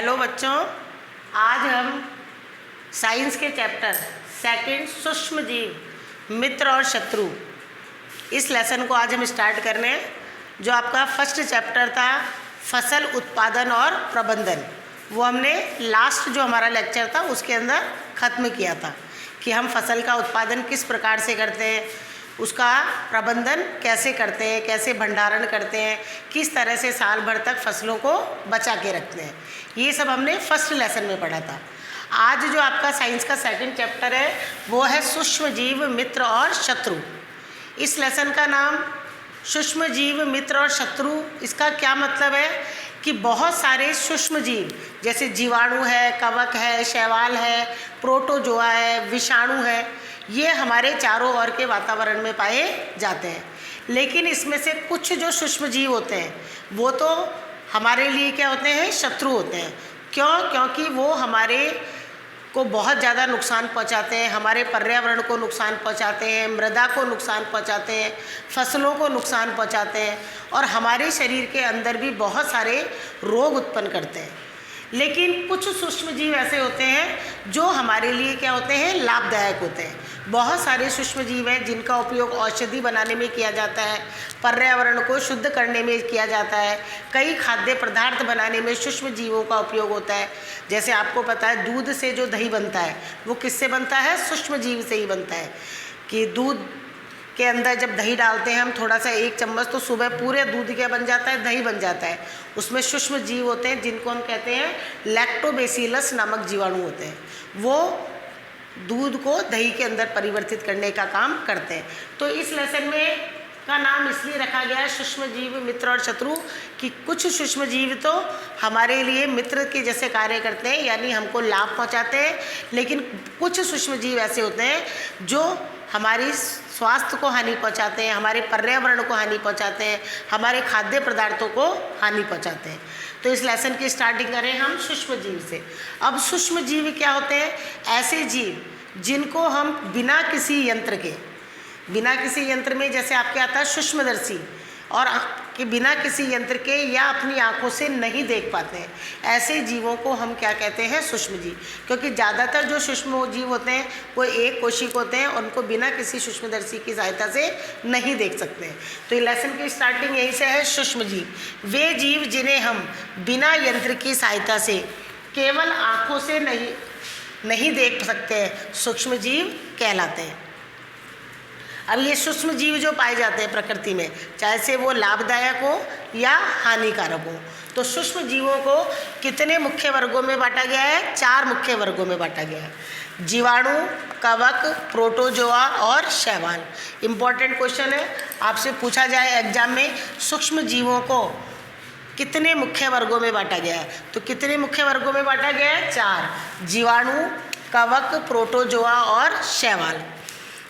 Hello बच्चों, आज हम साइंस के चैप्टर सेकंड सूक्ष्म जीव मित्र और शत्रु इस लेसन को आज हम स्टार्ट कर रहे हैं। जो आपका फर्स्ट चैप्टर था फसल उत्पादन और प्रबंधन, वो हमने लास्ट जो हमारा लेक्चर था उसके अंदर ख़त्म किया था कि हम फसल का उत्पादन किस प्रकार से करते हैं, उसका प्रबंधन कैसे करते हैं, कैसे भंडारण करते हैं, किस तरह से साल भर तक फसलों को बचा के रखते हैं। ये सब हमने फर्स्ट लेसन में पढ़ा था। आज जो आपका साइंस का सेकंड चैप्टर है वो है सूक्ष्म जीव मित्र और शत्रु। इस लेसन का नाम सूक्ष्म जीव मित्र और शत्रु, इसका क्या मतलब है कि बहुत सारे सूक्ष्म जीव जैसे जीवाणु है, कवक है, शैवाल है, प्रोटोजोआ है, विषाणु है, ये हमारे चारों ओर के वातावरण में पाए जाते हैं। लेकिन इसमें से कुछ जो सूक्ष्म जीव होते हैं वो तो हमारे लिए क्या होते हैं, शत्रु होते हैं। क्यों? क्योंकि वो हमारे को बहुत ज़्यादा नुकसान पहुंचाते हैं, हमारे पर्यावरण को नुकसान पहुंचाते हैं, मृदा को नुकसान पहुंचाते हैं, फसलों को नुकसान पहुंचाते हैं और हमारे शरीर के अंदर भी बहुत सारे रोग उत्पन्न करते हैं। लेकिन कुछ सूक्ष्म जीव ऐसे होते हैं जो हमारे लिए क्या होते हैं, लाभदायक होते हैं। बहुत सारे सूक्ष्म जीव हैं जिनका उपयोग औषधि बनाने में किया जाता है, पर्यावरण को शुद्ध करने में किया जाता है, कई खाद्य पदार्थ बनाने में सूक्ष्म जीवों का उपयोग होता है। जैसे आपको पता है दूध से जो दही बनता है वो किससे बनता है, सूक्ष्म जीव से ही बनता है। कि दूध के अंदर जब दही डालते हैं हम थोड़ा सा 1 चम्मच, तो सुबह पूरे दूध क्या बन जाता है, दही बन जाता है। उसमें सूक्ष्म जीव होते हैं जिनको हम कहते हैं लैक्टोबैसिलस नामक जीवाणु होते हैं। वो दूध को दही के अंदर परिवर्तित करने का काम करते हैं। तो इस लेसन में का नाम इसलिए रखा गया है सूक्ष्म जीव मित्र और शत्रु कि कुछ सूक्ष्म जीव तो हमारे लिए मित्र के जैसे कार्य करते हैं, यानी हमको लाभ पहुंचाते हैं। लेकिन कुछ सूक्ष्म जीव ऐसे होते हैं जो हमारी स्वास्थ्य को हानि पहुंचाते हैं, हमारे पर्यावरण को हानि पहुंचाते हैं, हमारे खाद्य पदार्थों को हानि पहुंचाते हैं। तो इस लेसन की स्टार्टिंग करें हम सूक्ष्म जीव से। अब सूक्ष्म जीव क्या होते हैं, ऐसे जीव जिनको हम बिना किसी यंत्र में, जैसे आपके आता है सूक्ष्मदर्शी, और कि बिना किसी यंत्र के या अपनी आंखों से नहीं देख पाते हैं, ऐसे जीवों को हम क्या कहते हैं, सूक्ष्म जीव। क्योंकि ज़्यादातर जो सूक्ष्म जीव होते हैं वो एक कोशिक होते हैं, उनको बिना किसी सूक्ष्मदर्शी की सहायता से नहीं देख सकते हैं। तो ये लेसन की स्टार्टिंग यहीं से है। सूक्ष्म जीव वे जीव जिन्हें हम बिना यंत्र की सहायता से केवल आँखों से नहीं देख सकते हैं, सूक्ष्म जीव कहलाते हैं। अब ये सूक्ष्म जीव जो पाए जाते हैं प्रकृति में, चाहे से वो लाभदायक हो या हानिकारक हो, तो सूक्ष्म जीवों को कितने मुख्य वर्गों में बांटा गया है, 4 मुख्य वर्गों में बांटा गया है। जीवाणु, कवक, प्रोटोजोआ और शैवाल। इम्पॉर्टेंट क्वेश्चन है, आपसे पूछा जाए एग्जाम में सूक्ष्म जीवों को कितने मुख्य वर्गों में बांटा गया है, तो कितने मुख्य वर्गों में बांटा गया है, 4। जीवाणु, कवक, प्रोटोजोआ और शैवाल।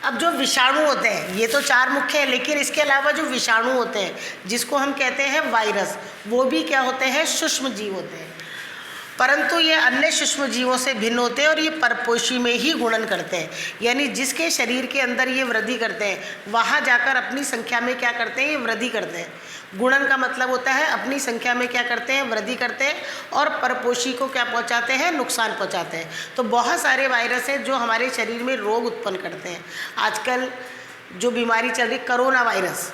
अब जो विषाणु होते हैं ये तो 4 मुख्य है, लेकिन इसके अलावा जो विषाणु होते हैं जिसको हम कहते हैं वायरस, वो भी क्या होते हैं, सूक्ष्म जीव होते हैं। परंतु ये अन्य सूक्ष्म जीवों से भिन्न होते हैं और ये परपोषी में ही गुणन करते हैं, यानी जिसके शरीर के अंदर ये वृद्धि करते हैं वहाँ जाकर अपनी संख्या में क्या करते हैं, ये वृद्धि करते हैं। गुणन का मतलब होता है अपनी संख्या में क्या करते हैं, वृद्धि करते हैं, और परपोषी को क्या पहुंचाते हैं, नुकसान पहुंचाते हैं। तो बहुत सारे वायरस हैं जो हमारे शरीर में रोग उत्पन्न करते हैं। आजकल जो बीमारी चल रही कोरोना वायरस,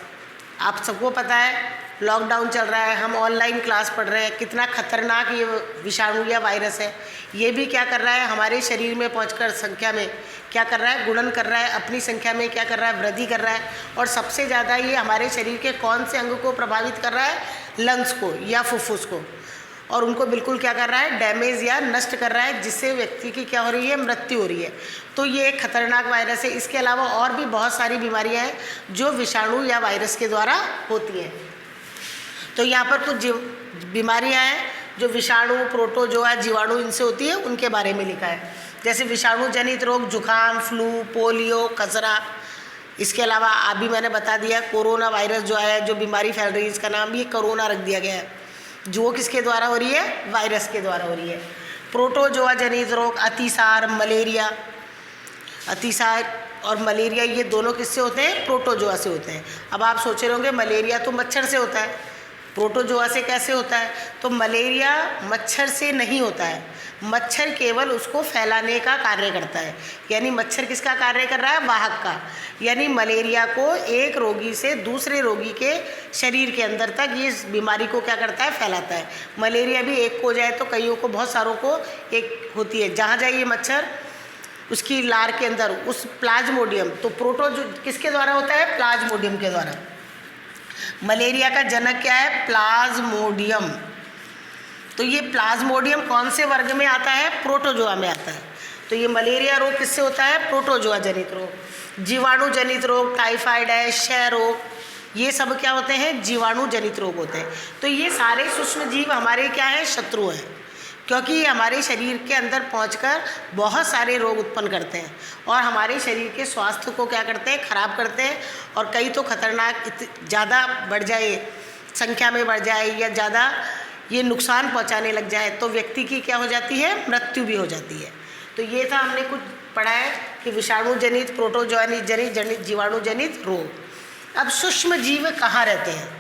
आप सबको पता है, लॉकडाउन चल रहा है, हम ऑनलाइन क्लास पढ़ रहे हैं, कितना खतरनाक ये विषाणु या वायरस है। ये भी क्या कर रहा है, हमारे शरीर में पहुंचकर संख्या में क्या कर रहा है, गुणन कर रहा है, अपनी संख्या में क्या कर रहा है, वृद्धि कर रहा है। और सबसे ज़्यादा ये हमारे शरीर के कौन से अंग को प्रभावित कर रहा है, लंग्स को या फुफ्फुस को, और उनको बिल्कुल क्या कर रहा है, डैमेज या नष्ट कर रहा है, जिससे व्यक्ति की क्या हो रही है, मृत्यु हो रही है। तो ये एक खतरनाक वायरस है। इसके अलावा और भी बहुत सारी बीमारियां हैं जो विषाणु या वायरस के द्वारा होती हैं। तो यहाँ पर कुछ बीमारियां हैं जो विषाणु, प्रोटोजोआ, जीवाणु इनसे होती है, उनके बारे में लिखा है। जैसे विषाणु जनित रोग, जुकाम, फ्लू, पोलियो, खसरा। इसके अलावा अभी मैंने बता दिया कोरोना वायरस जो है, जो बीमारी फैल रही है, इसका नाम भी कोरोना रख दिया गया है। जो किसके द्वारा हो रही है, वायरस के द्वारा हो रही है। प्रोटोजोआ जनित रोग, अतिसार, मलेरिया। अतिसार और मलेरिया ये दोनों किससे होते हैं, प्रोटोजोआ से होते हैं। अब आप सोच रहे होंगे मलेरिया तो मच्छर से होता है, प्रोटोजोआ से कैसे होता है? तो मलेरिया मच्छर से नहीं होता है, मच्छर केवल उसको फैलाने का कार्य करता है। यानी मच्छर किसका कार्य कर रहा है? वाहक का। यानी मलेरिया को एक रोगी से दूसरे रोगी के शरीर के अंदर तक ये बीमारी को क्या करता है? फैलाता है। मलेरिया भी एक को जाए तो कईयों को, बहुत सारों को एक होती है। जहाँ जाए ये मच्छर उसकी लार के अंदर उस प्लाज्मोडियम, तो प्रोटो जो किसके द्वारा होता है? प्लाज्मोडियम के द्वारा। मलेरिया का जनक क्या है? प्लाज्मोडियम। तो ये प्लाज्मोडियम कौन से वर्ग में आता है? प्रोटोजोआ में आता है। तो ये मलेरिया रोग किससे होता है? प्रोटोजोआ जनित रोग। जीवाणु जनित रोग, टाइफाइड है, क्षय रोग, ये सब क्या होते हैं? जीवाणु जनित रोग होते हैं। तो ये सारे सूक्ष्म जीव हमारे क्या है? शत्रु हैं, क्योंकि ये हमारे शरीर के अंदर पहुंचकर बहुत सारे रोग उत्पन्न करते हैं और हमारे शरीर के स्वास्थ्य को क्या करते हैं? खराब करते हैं। और कई तो खतरनाक ज़्यादा बढ़ जाए, संख्या में बढ़ जाए या ज़्यादा ये नुकसान पहुंचाने लग जाए तो व्यक्ति की क्या हो जाती है? मृत्यु भी हो जाती है। तो ये था, हमने कुछ पढ़ा है कि विषाणु जनित, प्रोटोजोआ जनित, जीवाणु जनित रोग। अब सूक्ष्म जीव कहाँ रहते हैं?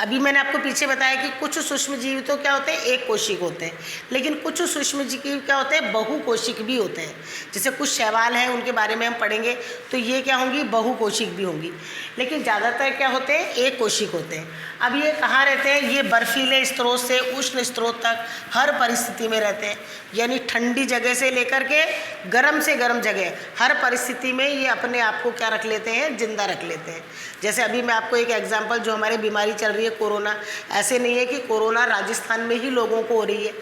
अभी मैंने आपको पीछे बताया कि कुछ सूक्ष्म जीव तो क्या होते हैं? एक कोशिक होते हैं, लेकिन कुछ सूक्ष्म जीव क्या होते हैं? बहुकोशिक भी होते हैं। जैसे कुछ शैवाल हैं, उनके बारे में हम पढ़ेंगे तो ये क्या होंगी? बहुकोशिक भी होंगी, लेकिन ज़्यादातर क्या होते हैं? एक कोशिक होते हैं। अब ये कहाँ रहते हैं? ये बर्फीले स्रोत से उष्ण स्रोत तक हर परिस्थिति में रहते हैं। यानी ठंडी जगह से लेकर के गर्म से गर्म जगह, हर परिस्थिति में ये अपने आप को क्या रख लेते हैं? जिंदा रख लेते हैं। जैसे अभी मैं आपको एक एग्जांपल, जो हमारी बीमारी चल रही है कोरोना, ऐसे नहीं है कि कोरोना राजस्थान में ही लोगों को हो रही है,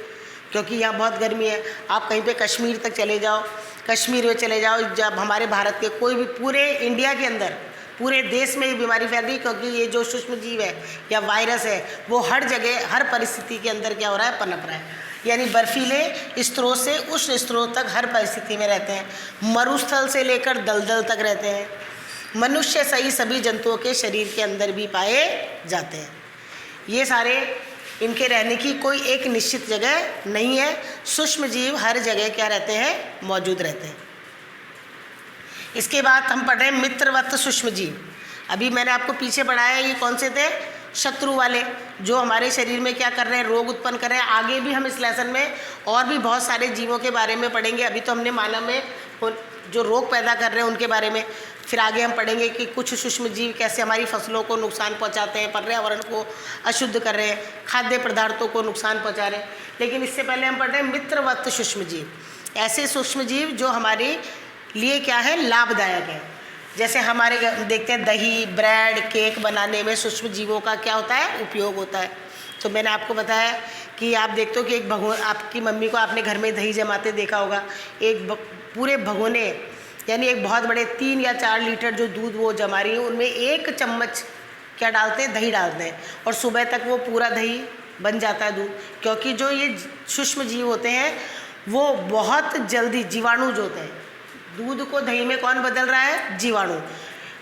क्योंकि यहाँ बहुत गर्मी है। आप कहीं पे कश्मीर तक चले जाओ, कश्मीर में चले जाओ, जब हमारे भारत के कोई भी, पूरे इंडिया के अंदर, पूरे देश में ये बीमारी फैल रही है, क्योंकि ये जो सूक्ष्म जीव है या वायरस है वो हर जगह हर परिस्थिति के अंदर क्या हो रहा है? पनप रहा है। यानी बर्फीले स्रोत से उष्ण स्रोत तक हर परिस्थिति में रहते हैं। मरुस्थल से लेकर दलदल तक रहते हैं। मनुष्य सही सभी जंतुओं के शरीर के अंदर भी पाए जाते हैं। ये सारे, इनके रहने की कोई एक निश्चित जगह नहीं है। सूक्ष्म जीव हर जगह क्या रहते हैं? मौजूद रहते हैं। इसके बाद हम पढ़ रहे हैं मित्रवत सूक्ष्म जीव। अभी मैंने आपको पीछे पढ़ाया, ये कौन से थे? शत्रु वाले, जो हमारे शरीर में क्या कर रहे हैं? रोग उत्पन्न कर रहे हैं। आगे भी हम इस लेसन में और भी बहुत सारे जीवों के बारे में पढ़ेंगे। अभी तो हमने मानव में जो रोग पैदा कर रहे हैं उनके बारे में, फिर आगे हम पढ़ेंगे कि कुछ सूक्ष्म जीव कैसे हमारी फसलों को नुकसान पहुंचाते हैं, पर्यावरण को अशुद्ध कर रहे हैं, खाद्य पदार्थों को नुकसान पहुंचा रहे हैं। लेकिन इससे पहले हम पढ़ रहे हैं मित्रवत सूक्ष्म जीव। ऐसे सूक्ष्म जीव जो हमारे लिए क्या है? लाभदायक है। जैसे हमारे देखते हैं दही, ब्रेड, केक बनाने में सूक्ष्म जीवों का क्या होता है? उपयोग होता है। तो मैंने आपको बताया कि आप देखते हो कि एक भगोन, आपकी मम्मी को आपने घर में दही जमाते देखा होगा। एक पूरे भगोने, यानी एक बहुत बड़े 3 या 4 लीटर जो दूध वो जमा रही है, उनमें 1 चम्मच क्या डालते हैं? दही डालते हैं, और सुबह तक वो पूरा दही बन जाता है दूध। क्योंकि जो ये सूक्ष्म जीव होते हैं वो बहुत जल्दी, जीवाणु जो होते हैं, दूध को दही में कौन बदल रहा है? जीवाणु।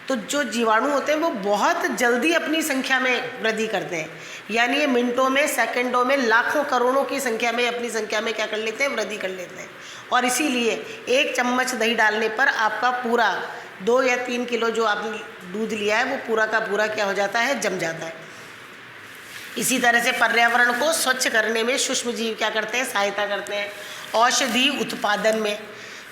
तो जो जीवाणु होते हैं वो बहुत जल्दी अपनी संख्या में वृद्धि करते हैं। यानी ये मिनटों में, सेकंडों में, लाखों करोड़ों की संख्या में अपनी संख्या में क्या कर लेते हैं? वृद्धि कर लेते हैं। और इसीलिए 1 चम्मच दही डालने पर आपका पूरा 2 या 3 किलो जो आपने दूध लिया है वो पूरा का पूरा क्या हो जाता है? जम जाता है। इसी तरह से पर्यावरण को स्वच्छ करने में सूक्ष्म जीव क्या करते हैं? सहायता करते हैं। औषधि उत्पादन में,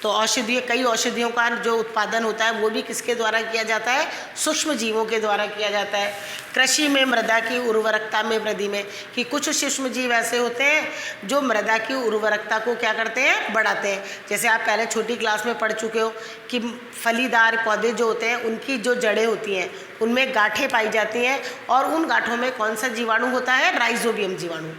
तो औषधीय, कई औषधियों का जो उत्पादन होता है वो भी किसके द्वारा किया जाता है? सूक्ष्म जीवों के द्वारा किया जाता है। कृषि में मृदा की उर्वरकता में वृद्धि में, कि कुछ सूक्ष्म जीव ऐसे होते हैं जो मृदा की उर्वरकता को क्या करते हैं? बढ़ाते हैं। जैसे आप पहले छोटी क्लास में पढ़ चुके हो कि फलीदार पौधे जो होते हैं उनकी जो जड़ें होती हैं उनमें गांठें पाई जाती हैं, और उन गांठों में कौन सा जीवाणु होता है? राइजोबियम जीवाणु,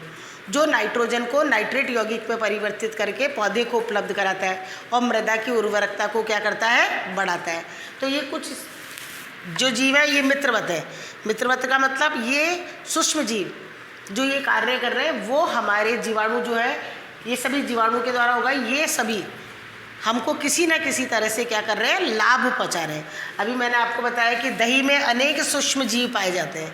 जो नाइट्रोजन को नाइट्रेट यौगिक में परिवर्तित करके पौधे को उपलब्ध कराता है और मृदा की उर्वरकता को क्या करता है? बढ़ाता है। तो ये कुछ जो जीव है ये मित्रवत है। मित्रवत का मतलब ये सूक्ष्म जीव जो ये कार्य कर रहे हैं वो हमारे जीवाणु जो है, ये सभी जीवाणु के द्वारा होगा। ये सभी हमको किसी न किसी तरह से क्या कर रहे हैं? लाभ पहुँचा रहे हैं। अभी मैंने आपको बताया कि दही में अनेक सूक्ष्म जीव पाए जाते हैं,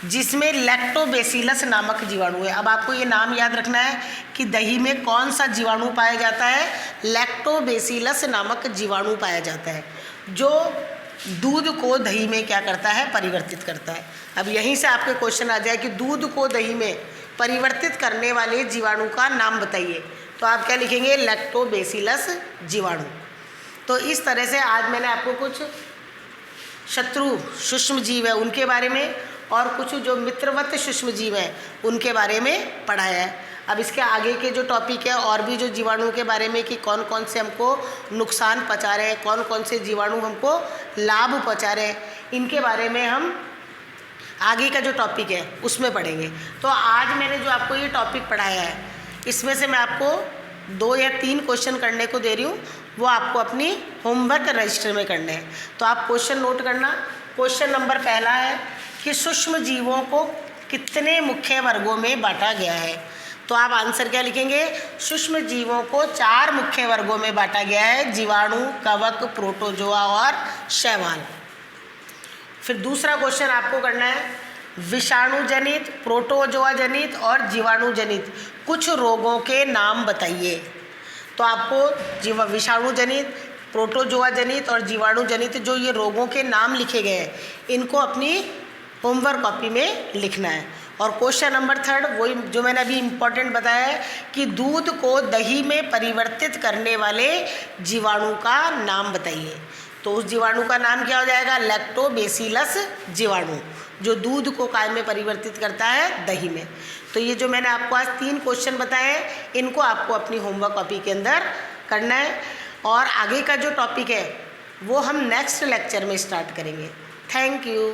जिसमें लैक्टोबैसिलस नामक जीवाणु है। अब आपको ये नाम याद रखना है कि दही में कौन सा जीवाणु पाया जाता है? लैक्टोबैसिलस नामक जीवाणु पाया जाता है, जो दूध को दही में क्या करता है, परिवर्तित करता है। अब यहीं से आपके क्वेश्चन आ जाए कि दूध को दही में परिवर्तित करने वाले जीवाणु का नाम बताइए, तो आप क्या लिखेंगे, लैक्टोबैसिलस जीवाणु। तो इस तरह से आज मैंने आपको कुछ शत्रु सूक्ष्म जीव है उनके बारे में और कुछ जो मित्रवत सूक्ष्म जीव हैं उनके बारे में पढ़ाया है। अब इसके आगे के जो टॉपिक है और भी जो जीवाणुओं के बारे में कि कौन कौन से हमको नुकसान पहुंचा रहे हैं, कौन कौन से जीवाणु हमको लाभ पहुंचा रहे हैं, इनके बारे में हम आगे का जो टॉपिक है उसमें पढ़ेंगे। तो आज मैंने जो आपको ये टॉपिक पढ़ाया है इसमें से मैं आपको 2 या 3 क्वेश्चन करने को दे रही हूँ, वो आपको अपनी होमवर्क रजिस्टर में करने हैं। तो आप क्वेश्चन नोट करना। क्वेश्चन नंबर पहला है कि सूक्ष्म जीवों को कितने मुख्य वर्गों में बांटा गया है। तो आप आंसर क्या लिखेंगे, सूक्ष्म जीवों को 4 मुख्य वर्गों में बांटा गया है, जीवाणु, कवक, प्रोटोजोआ और शैवाल। फिर दूसरा क्वेश्चन आपको करना है, विषाणु जनित, प्रोटोजोआ जनित और जीवाणु जनित कुछ रोगों के नाम बताइए। तो आपको विषाणु जनित, प्रोटोजोआ जनित और जीवाणु जनित जो ये रोगों के नाम लिखे गए हैं इनको अपनी होमवर्क कॉपी में लिखना है। और क्वेश्चन नंबर 3 वही जो मैंने अभी इम्पोर्टेंट बताया है कि दूध को दही में परिवर्तित करने वाले जीवाणु का नाम बताइए। तो उस जीवाणु का नाम क्या हो जाएगा, लैक्टोबैसिलस जीवाणु, जो दूध को काय में परिवर्तित करता है, दही में। तो ये जो मैंने आपको आज 3 क्वेश्चन बताए हैं इनको आपको अपनी होमवर्क कॉपी के अंदर करना है और आगे का जो टॉपिक है वो हम नेक्स्ट लेक्चर में स्टार्ट करेंगे। Thank you.